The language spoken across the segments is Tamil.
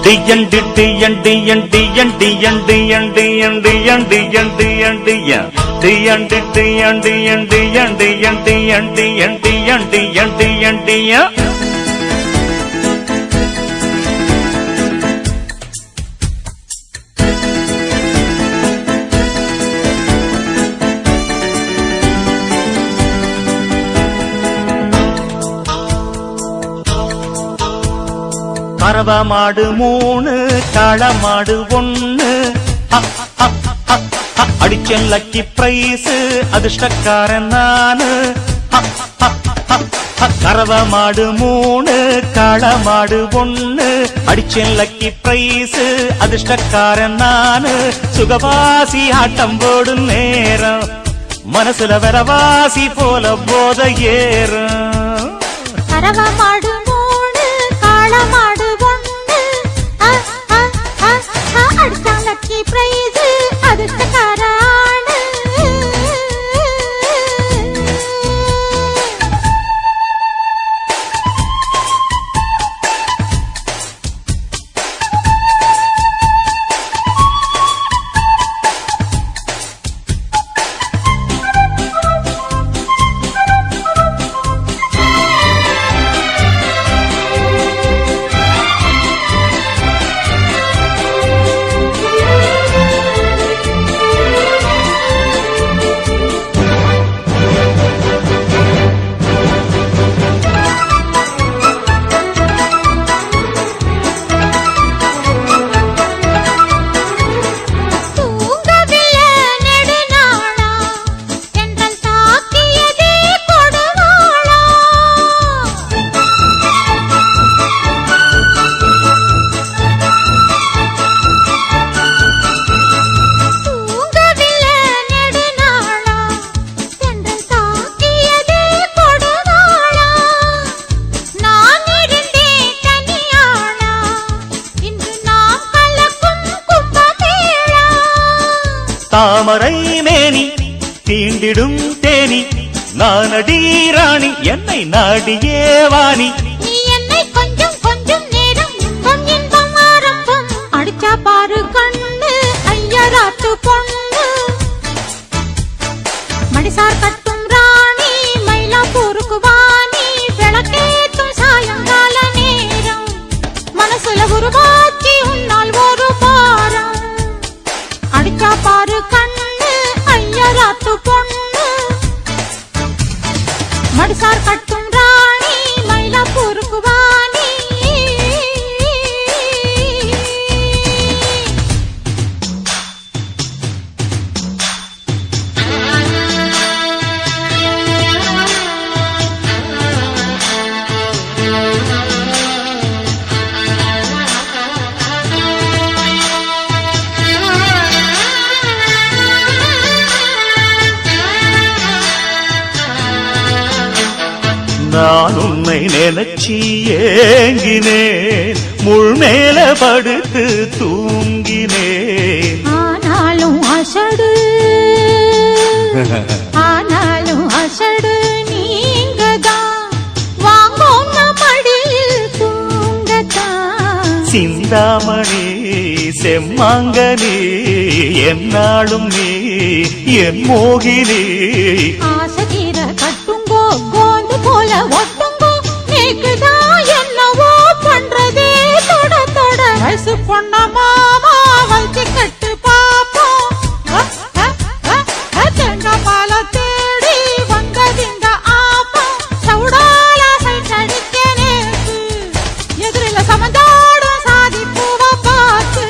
டியண்டி டியண்டி யண்டி யண்டி யண்டி யண்டி யண்டி யண்டி யண்டி யண்டி டியண்டி டியண்டி யண்டி யண்டி யண்டி யண்டி யண்டி யண்டி யண்டி யண்டி கறவ மாடு 3 காளை மாடு 1 அடிச்சன் லக்கி பிரைஸ் அதிர்ஷ்டக்காரன் நானு கறவ மாடு 3 காளை மாடு 1 அடிச்சன் லக்கி பிரைஸ் அதிர்ஷ்டக்காரன் நானு சுகவாசி ஆட்டம் போடும் நேரம் மனசுல வரவாசி போல போத ஏறும் கறவ மாடு 3 காளை மாடு லக்கி பிரைஸ் அதிர்ஷ்டக்காரன் தாமரை மேனி தீண்டிடும் தேனி நானடி ராணி என்னை நாடியே வாணி நீ என்னை கொஞ்சம் கொஞ்சம் நேரம் இன்பம் இன்பம் ஆரம்பம் அடிச்சா பாரு கண்ணு ஐயராத்து பொண்ணு மடிசார் கட்டும் ராணி மயிலாப்பூருக்கு வாணி விளக்கேத்தும் சாயங்கால நேரம் மனசுல உருவாச்சி உன்னால் ஒரு பாரம் அடிச்சா பாரு கண்ணு ஐயராத்து பொண்ணு மடிசார் கட்டும் ராணி மயிலாப்பூருக்கு வாணி நான் உன்னை நினைச்சி ஏங்கினேன் முள் மேல படுத்து தூங்கினேன் ஆனாலும் அசடு நீங்கதான் வாங்கோன்ன மடியில் தூங்கதான் சிந்தாமணி செம்மாங்கனி என்னாலும் நீ என் மோகினி ஆசகிர கட்டுங்கோ கோந்து போல ஒட்டுங்கோ நீக்குதான் என்னவோ பண்றதே தொட தொட வயசு பொண்ண மாமா வச்சு கட்டு பாப்போம் தேங்காய் பால தேடி வந்ததிங்க ஆப்பம் சவுடால சைட் அடிக்க நேத்து எதிரில சமந்தாடும் சாதி பூவ பார்த்து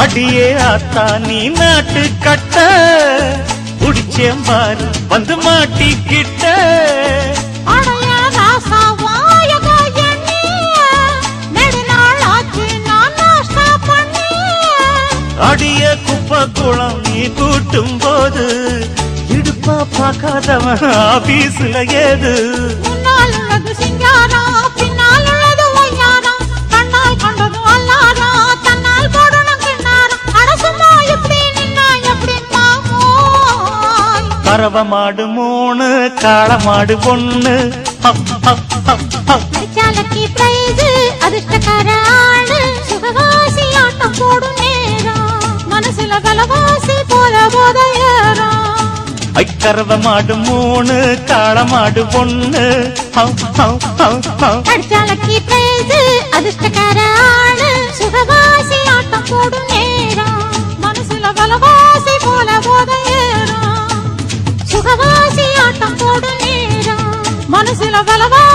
அடியே ஆத்தா நீ நாட்டு கட்ட புடிச்சேன் பாரு வந்து மாட்டிக்கிட்ட அடைய ராசா வாயக எண்ணிய அடிய குப்பை குளம் நீ கூட்டும் போது இடுப்பா பார்க்காதவன் ஆபீஸ்ல ஏது முன்னால் உள்ளது சிங்காரம் பின்னால் உள்ளது ஒய்யாரம் கண்ணால் கண்டது அல்லாரம் தன்னால் போடணும் கிண்ணாரம் அரசுமா எப்படி நின்னா எப்படி மாமோய் கறவ மாடு 3 காள மாடு 1 அடிச்சாலக்கி பிரைஸ் அதிர்ஷ்டக்கார ஆளு சுகவாசி ஆட்டம் போடும் நேரம் மனசுல கலவாசி போல போத ஏறம் கறவ மாடு 3 காள மாடு 1 அடிச்சாலக்கி பிரைஸ் அதிர்ஷ்டக்கார ஆளு சுகவாசி ஆட்டம் போடும் நேரம் மனசுல கலவாசி போல போத ஏறம் சுகவாசி ஆட்டம் போடும் நேரம் மனசுல கலவாசி